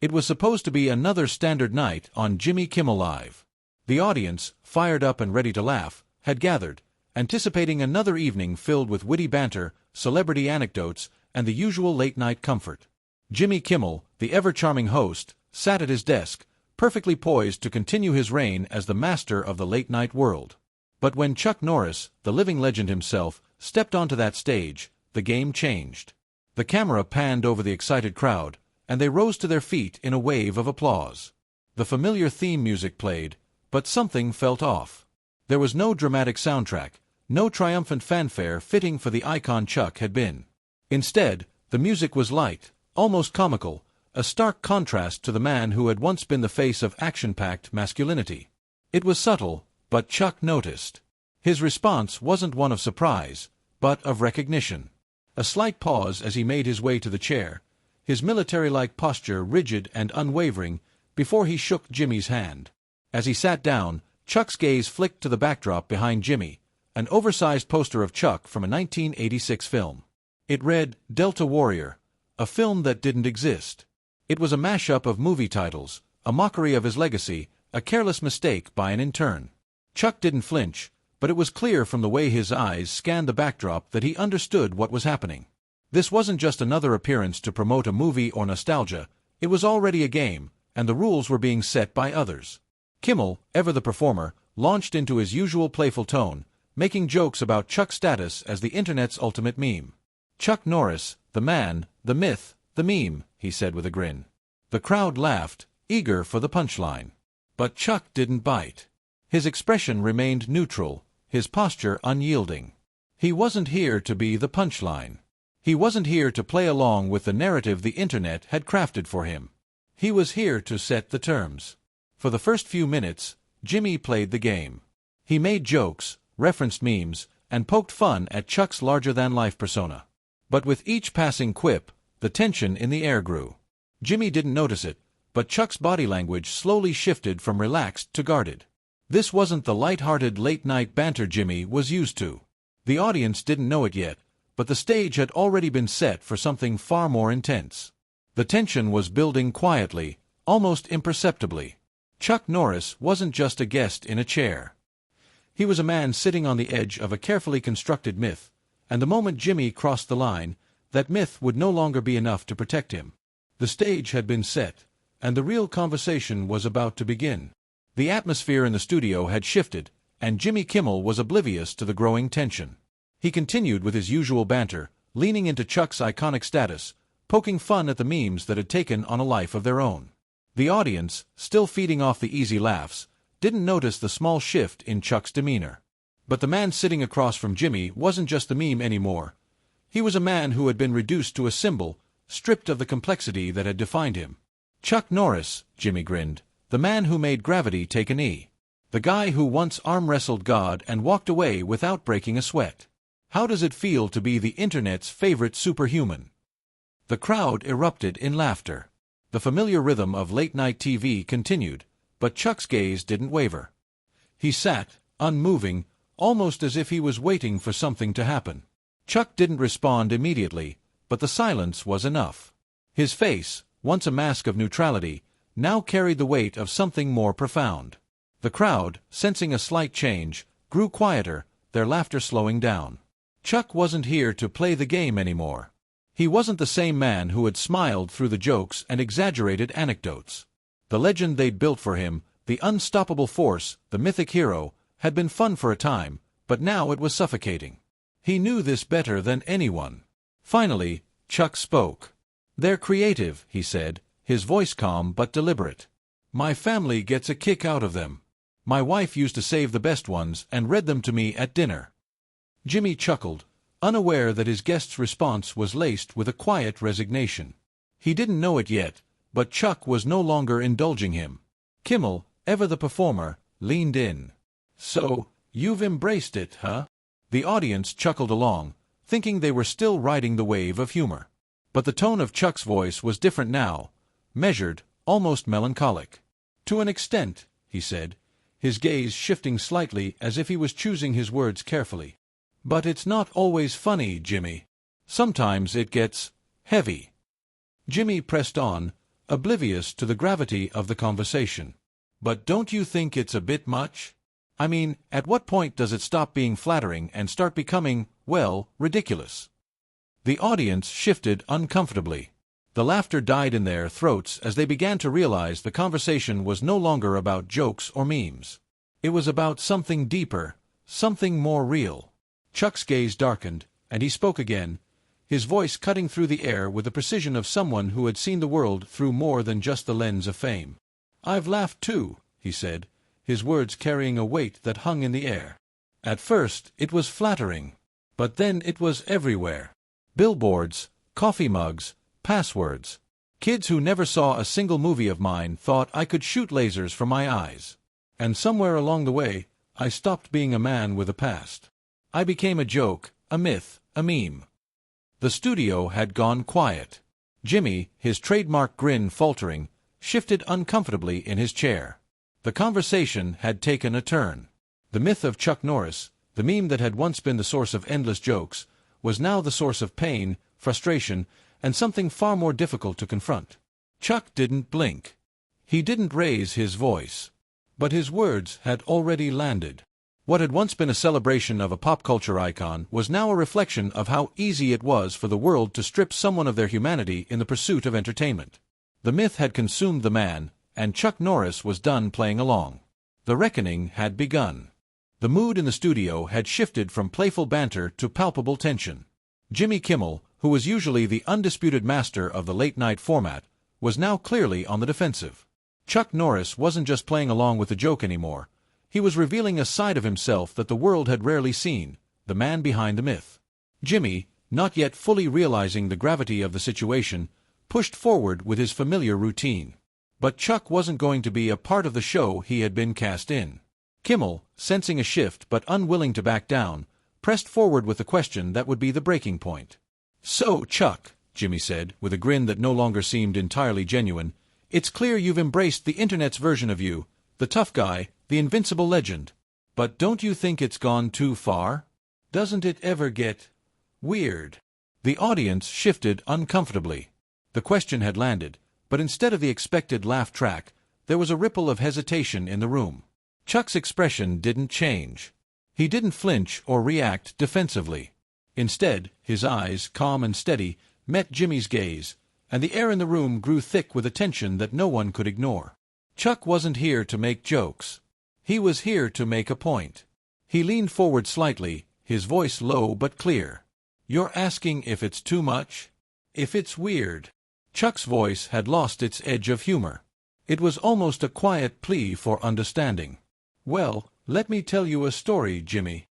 It was supposed to be another standard night on Jimmy Kimmel Live. The audience, fired up and ready to laugh, had gathered, anticipating another evening filled with witty banter, celebrity anecdotes, and the usual late-night comfort. Jimmy Kimmel, the ever-charming host, sat at his desk, perfectly poised to continue his reign as the master of the late-night world. But when Chuck Norris, the living legend himself, stepped onto that stage, the game changed. The camera panned over the excited crowd, and they rose to their feet in a wave of applause. The familiar theme music played, but something felt off. There was no dramatic soundtrack, no triumphant fanfare fitting for the icon Chuck had been. Instead, the music was light, almost comical, a stark contrast to the man who had once been the face of action-packed masculinity. It was subtle, but Chuck noticed. His response wasn't one of surprise, but of recognition. A slight pause as he made his way to the chair, his military-like posture rigid and unwavering, before he shook Jimmy's hand. As he sat down, Chuck's gaze flicked to the backdrop behind Jimmy, an oversized poster of Chuck from a 1986 film. It read, Delta Warrior, a film that didn't exist. It was a mashup of movie titles, a mockery of his legacy, a careless mistake by an intern. Chuck didn't flinch, but it was clear from the way his eyes scanned the backdrop that he understood what was happening. This wasn't just another appearance to promote a movie or nostalgia, it was already a game, and the rules were being set by others. Kimmel, ever the performer, launched into his usual playful tone, making jokes about Chuck's status as the internet's ultimate meme. Chuck Norris, the man, the myth, the meme, he said with a grin. The crowd laughed, eager for the punchline. But Chuck didn't bite. His expression remained neutral, his posture unyielding. He wasn't here to be the punchline. He wasn't here to play along with the narrative the internet had crafted for him. He was here to set the terms. For the first few minutes, Jimmy played the game. He made jokes, referenced memes, and poked fun at Chuck's larger-than-life persona. But with each passing quip, the tension in the air grew. Jimmy didn't notice it, but Chuck's body language slowly shifted from relaxed to guarded. This wasn't the lighthearted late-night banter Jimmy was used to. The audience didn't know it yet, but the stage had already been set for something far more intense. The tension was building quietly, almost imperceptibly. Chuck Norris wasn't just a guest in a chair. He was a man sitting on the edge of a carefully constructed myth, and the moment Jimmy crossed the line, that myth would no longer be enough to protect him. The stage had been set, and the real conversation was about to begin. The atmosphere in the studio had shifted, and Jimmy Kimmel was oblivious to the growing tension. He continued with his usual banter, leaning into Chuck's iconic status, poking fun at the memes that had taken on a life of their own. The audience, still feeding off the easy laughs, didn't notice the small shift in Chuck's demeanor. But the man sitting across from Jimmy wasn't just the meme anymore. He was a man who had been reduced to a symbol, stripped of the complexity that had defined him. Chuck Norris, Jimmy grinned, the man who made gravity take a knee. The guy who once arm-wrestled God and walked away without breaking a sweat. How does it feel to be the internet's favorite superhuman? The crowd erupted in laughter. The familiar rhythm of late-night TV continued, but Chuck's gaze didn't waver. He sat, unmoving, almost as if he was waiting for something to happen. Chuck didn't respond immediately, but the silence was enough. His face, once a mask of neutrality, now carried the weight of something more profound. The crowd, sensing a slight change, grew quieter, their laughter slowing down. Chuck wasn't here to play the game anymore. He wasn't the same man who had smiled through the jokes and exaggerated anecdotes. The legend they'd built for him, the unstoppable force, the mythic hero, had been fun for a time, but now it was suffocating. He knew this better than anyone. Finally, Chuck spoke. "They're creative," he said, his voice calm but deliberate. "My family gets a kick out of them. My wife used to save the best ones and read them to me at dinner." Jimmy chuckled, unaware that his guest's response was laced with a quiet resignation. He didn't know it yet, but Chuck was no longer indulging him. Kimmel, ever the performer, leaned in. "So, you've embraced it, huh?" The audience chuckled along, thinking they were still riding the wave of humor. But the tone of Chuck's voice was different now, measured, almost melancholic. "To an extent," he said, his gaze shifting slightly as if he was choosing his words carefully. "But it's not always funny, Jimmy. Sometimes it gets heavy." Jimmy pressed on, oblivious to the gravity of the conversation. But don't you think it's a bit much? I mean, at what point does it stop being flattering and start becoming, well, ridiculous? The audience shifted uncomfortably. The laughter died in their throats as they began to realize the conversation was no longer about jokes or memes. It was about something deeper, something more real. Chuck's gaze darkened, and he spoke again, his voice cutting through the air with the precision of someone who had seen the world through more than just the lens of fame. "I've laughed too," he said, his words carrying a weight that hung in the air. At first, it was flattering, but then it was everywhere. Billboards, coffee mugs, passwords. Kids who never saw a single movie of mine thought I could shoot lasers from my eyes. And somewhere along the way, I stopped being a man with a past. I became a joke, a myth, a meme. The studio had gone quiet. Jimmy, his trademark grin faltering, shifted uncomfortably in his chair. The conversation had taken a turn. The myth of Chuck Norris, the meme that had once been the source of endless jokes, was now the source of pain, frustration, and something far more difficult to confront. Chuck didn't blink. He didn't raise his voice. But his words had already landed. What had once been a celebration of a pop culture icon was now a reflection of how easy it was for the world to strip someone of their humanity in the pursuit of entertainment. The myth had consumed the man, and Chuck Norris was done playing along. The reckoning had begun. The mood in the studio had shifted from playful banter to palpable tension. Jimmy Kimmel, who was usually the undisputed master of the late-night format, was now clearly on the defensive. Chuck Norris wasn't just playing along with the joke anymore. He was revealing a side of himself that the world had rarely seen, the man behind the myth. Jimmy, not yet fully realizing the gravity of the situation, pushed forward with his familiar routine. But Chuck wasn't going to be a part of the show he had been cast in. Kimmel, sensing a shift but unwilling to back down, pressed forward with the question that would be the breaking point. "So, Chuck," Jimmy said, with a grin that no longer seemed entirely genuine, "it's clear you've embraced the internet's version of you, the tough guy, the invincible legend. But don't you think it's gone too far? Doesn't it ever get weird?" The audience shifted uncomfortably. The question had landed, but instead of the expected laugh track, there was a ripple of hesitation in the room. Chuck's expression didn't change. He didn't flinch or react defensively. Instead, his eyes, calm and steady, met Jimmy's gaze, and the air in the room grew thick with a tension that no one could ignore. Chuck wasn't here to make jokes. He was here to make a point. He leaned forward slightly, his voice low but clear. "You're asking if it's too much? If it's weird?" Chuck's voice had lost its edge of humor. It was almost a quiet plea for understanding. "Well, let me tell you a story, Jimmy."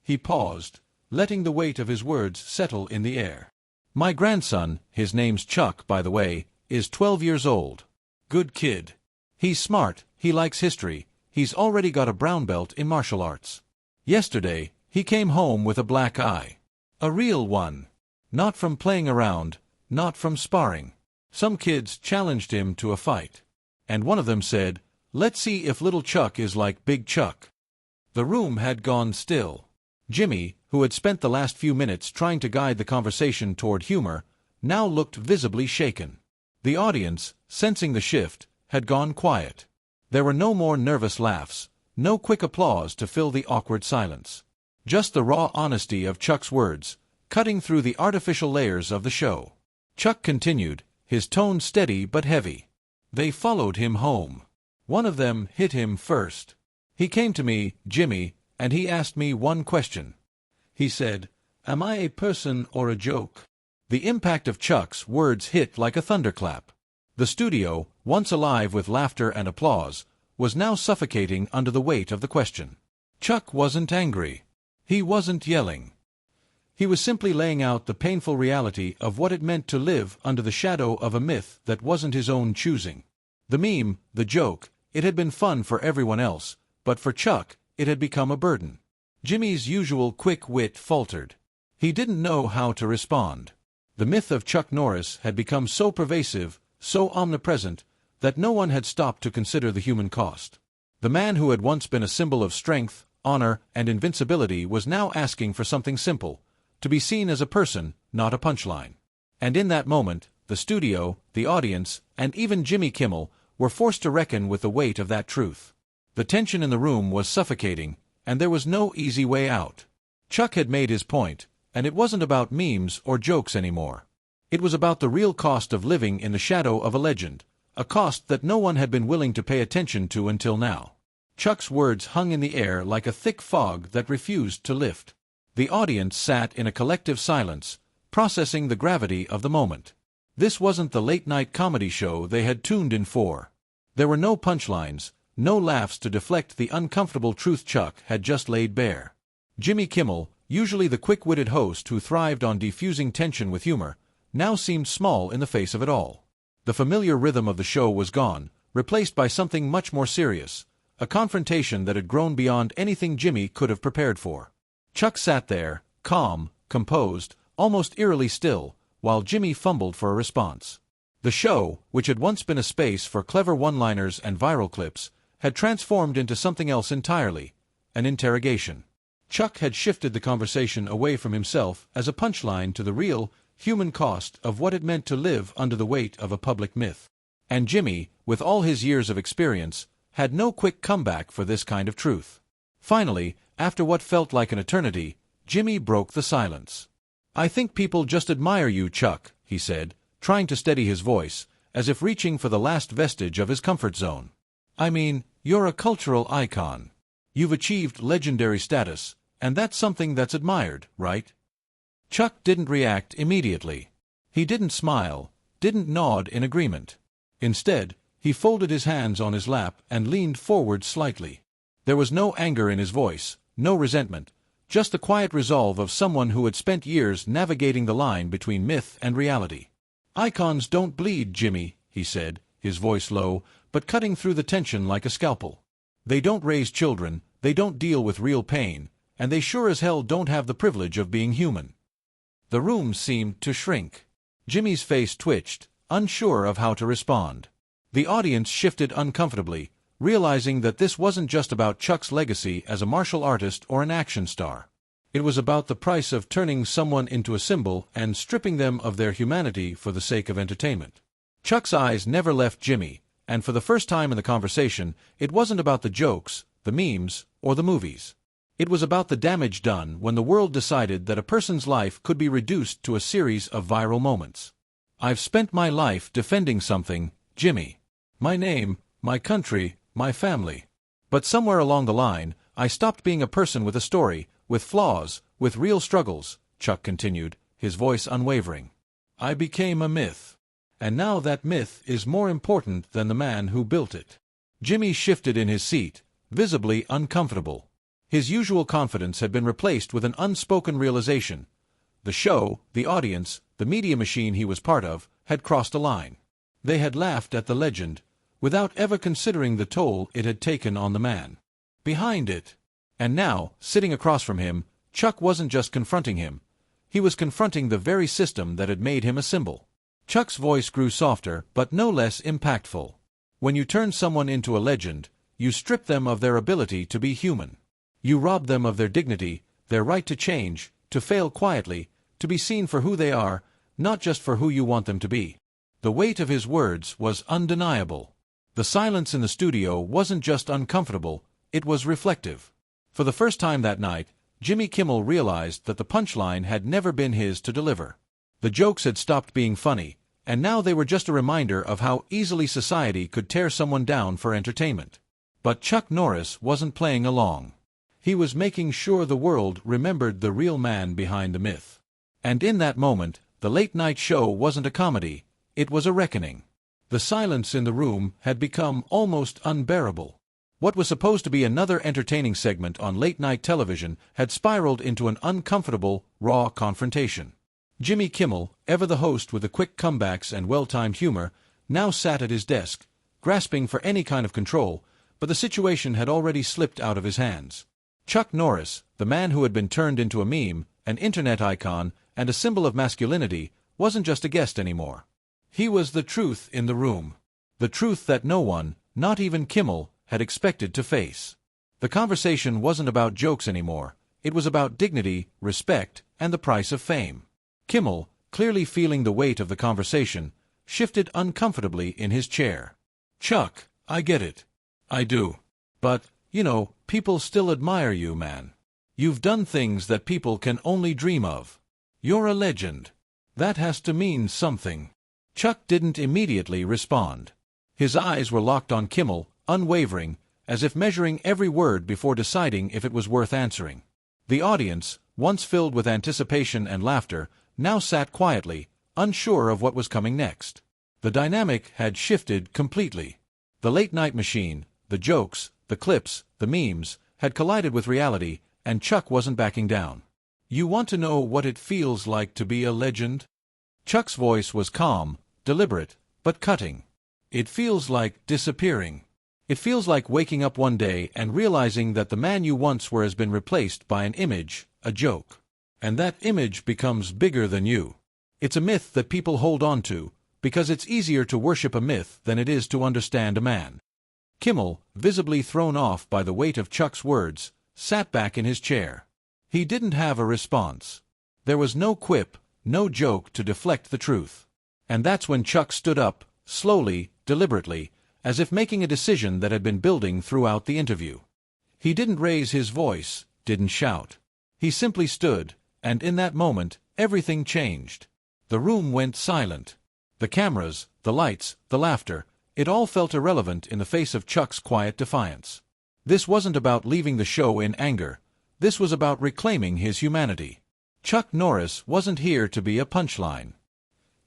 He paused, letting the weight of his words settle in the air. "My grandson, his name's Chuck, by the way, is 12 years old. Good kid. He's smart, he likes history, he's already got a brown belt in martial arts. Yesterday, he came home with a black eye. A real one. Not from playing around, not from sparring. Some kids challenged him to a fight. And one of them said, 'Let's see if little Chuck is like Big Chuck.'" The room had gone still. Jimmy, who had spent the last few minutes trying to guide the conversation toward humor, now looked visibly shaken. The audience, sensing the shift, had gone quiet. There were no more nervous laughs, no quick applause to fill the awkward silence. Just the raw honesty of Chuck's words, cutting through the artificial layers of the show. Chuck continued, his tone steady but heavy. "They followed him home. One of them hit him first. He came to me, Jimmy, and he asked me one question. He said, 'Am I a person or a joke?'" The impact of Chuck's words hit like a thunderclap. The studio, once alive with laughter and applause, was now suffocating under the weight of the question. Chuck wasn't angry. He wasn't yelling. He was simply laying out the painful reality of what it meant to live under the shadow of a myth that wasn't his own choosing. The meme, the joke, it had been fun for everyone else, but for Chuck, it had become a burden. Jimmy's usual quick wit faltered. He didn't know how to respond. The myth of Chuck Norris had become so pervasive, so omnipresent, that no one had stopped to consider the human cost. The man who had once been a symbol of strength, honor, and invincibility was now asking for something simple, to be seen as a person, not a punchline. And in that moment, the studio, the audience, and even Jimmy Kimmel, were forced to reckon with the weight of that truth. The tension in the room was suffocating, and there was no easy way out. Chuck had made his point, and it wasn't about memes or jokes anymore. It was about the real cost of living in the shadow of a legend, a cost that no one had been willing to pay attention to until now. Chuck's words hung in the air like a thick fog that refused to lift. The audience sat in a collective silence, processing the gravity of the moment. This wasn't the late-night comedy show they had tuned in for. There were no punchlines, no laughs to deflect the uncomfortable truth Chuck had just laid bare. Jimmy Kimmel, usually the quick-witted host who thrived on defusing tension with humor, now seemed small in the face of it all. The familiar rhythm of the show was gone, replaced by something much more serious, a confrontation that had grown beyond anything Jimmy could have prepared for. Chuck sat there, calm, composed, almost eerily still, while Jimmy fumbled for a response. The show, which had once been a space for clever one-liners and viral clips, had transformed into something else entirely, an interrogation. Chuck had shifted the conversation away from himself as a punchline to the real, human cost of what it meant to live under the weight of a public myth. And Jimmy, with all his years of experience, had no quick comeback for this kind of truth. Finally, after what felt like an eternity, Jimmy broke the silence. "I think people just admire you, Chuck," he said, trying to steady his voice, as if reaching for the last vestige of his comfort zone. "I mean, you're a cultural icon. You've achieved legendary status, and that's something that's admired, right?" Chuck didn't react immediately. He didn't smile, didn't nod in agreement. Instead, he folded his hands on his lap and leaned forward slightly. There was no anger in his voice, no resentment, just the quiet resolve of someone who had spent years navigating the line between myth and reality. "Icons don't bleed, Jimmy," he said, his voice low, but cutting through the tension like a scalpel. "They don't raise children, they don't deal with real pain, and they sure as hell don't have the privilege of being human." The room seemed to shrink. Jimmy's face twitched, unsure of how to respond. The audience shifted uncomfortably, realizing that this wasn't just about Chuck's legacy as a martial artist or an action star. It was about the price of turning someone into a symbol and stripping them of their humanity for the sake of entertainment. Chuck's eyes never left Jimmy, and for the first time in the conversation, it wasn't about the jokes, the memes, or the movies. It was about the damage done when the world decided that a person's life could be reduced to a series of viral moments. "I've spent my life defending something, Jimmy. My name, my country, my family. But somewhere along the line, I stopped being a person with a story, with flaws, with real struggles," Chuck continued, his voice unwavering. "I became a myth. And now that myth is more important than the man who built it." Jimmy shifted in his seat, visibly uncomfortable. His usual confidence had been replaced with an unspoken realization. The show, the audience, the media machine he was part of, had crossed a line. They had laughed at the legend, without ever considering the toll it had taken on the man behind it. And now, sitting across from him, Chuck wasn't just confronting him. He was confronting the very system that had made him a symbol. Chuck's voice grew softer, but no less impactful. "When you turn someone into a legend, you strip them of their ability to be human. You rob them of their dignity, their right to change, to fail quietly, to be seen for who they are, not just for who you want them to be." The weight of his words was undeniable. The silence in the studio wasn't just uncomfortable, it was reflective. For the first time that night, Jimmy Kimmel realized that the punchline had never been his to deliver. The jokes had stopped being funny, and now they were just a reminder of how easily society could tear someone down for entertainment. But Chuck Norris wasn't playing along. He was making sure the world remembered the real man behind the myth. And in that moment, the late-night show wasn't a comedy, it was a reckoning. The silence in the room had become almost unbearable. What was supposed to be another entertaining segment on late-night television had spiraled into an uncomfortable, raw confrontation. Jimmy Kimmel, ever the host with the quick comebacks and well-timed humor, now sat at his desk, grasping for any kind of control, but the situation had already slipped out of his hands. Chuck Norris, the man who had been turned into a meme, an internet icon, and a symbol of masculinity, wasn't just a guest anymore. He was the truth in the room. The truth that no one, not even Kimmel, had expected to face. The conversation wasn't about jokes anymore. It was about dignity, respect, and the price of fame. Kimmel, clearly feeling the weight of the conversation, shifted uncomfortably in his chair. "Chuck, I get it. I do. But, people still admire you, man. You've done things that people can only dream of. You're a legend. That has to mean something." Chuck didn't immediately respond. His eyes were locked on Kimmel, unwavering, as if measuring every word before deciding if it was worth answering. The audience, once filled with anticipation and laughter, now sat quietly, unsure of what was coming next. The dynamic had shifted completely. The late-night machine, the jokes, the clips, the memes, had collided with reality, and Chuck wasn't backing down. "You want to know what it feels like to be a legend?" Chuck's voice was calm, deliberate, but cutting. "It feels like disappearing. It feels like waking up one day and realizing that the man you once were has been replaced by an image, a joke. And that image becomes bigger than you. It's a myth that people hold on to, because it's easier to worship a myth than it is to understand a man." Kimmel, visibly thrown off by the weight of Chuck's words, sat back in his chair. He didn't have a response. There was no quip, no joke to deflect the truth. And that's when Chuck stood up, slowly, deliberately, as if making a decision that had been building throughout the interview. He didn't raise his voice, didn't shout. He simply stood, and in that moment, everything changed. The room went silent. The cameras, the lights, the laughter, it all felt irrelevant in the face of Chuck's quiet defiance. This wasn't about leaving the show in anger. This was about reclaiming his humanity. Chuck Norris wasn't here to be a punchline.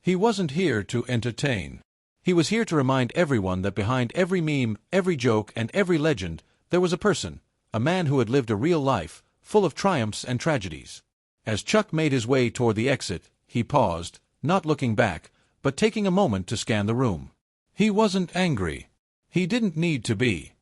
He wasn't here to entertain. He was here to remind everyone that behind every meme, every joke, and every legend, there was a person, a man who had lived a real life, full of triumphs and tragedies. As Chuck made his way toward the exit, he paused, not looking back, but taking a moment to scan the room. He wasn't angry. He didn't need to be.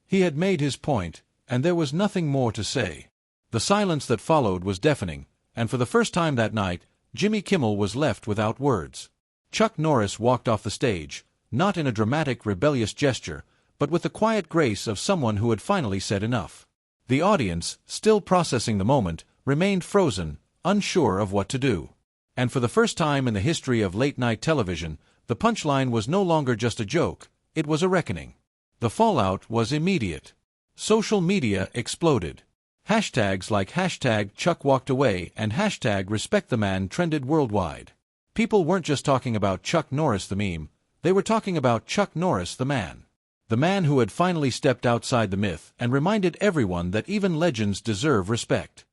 He had made his point, and there was nothing more to say. The silence that followed was deafening, and for the first time that night, Jimmy Kimmel was left without words. Chuck Norris walked off the stage, not in a dramatic, rebellious gesture, but with the quiet grace of someone who had finally said enough. The audience, still processing the moment, remained frozen, unsure of what to do. And for the first time in the history of late-night television, the punchline was no longer just a joke, it was a reckoning. The fallout was immediate. Social media exploded. Hashtags like #Chuck walked away and #respect the man trended worldwide. People weren't just talking about Chuck Norris the meme, they were talking about Chuck Norris the man. The man who had finally stepped outside the myth and reminded everyone that even legends deserve respect.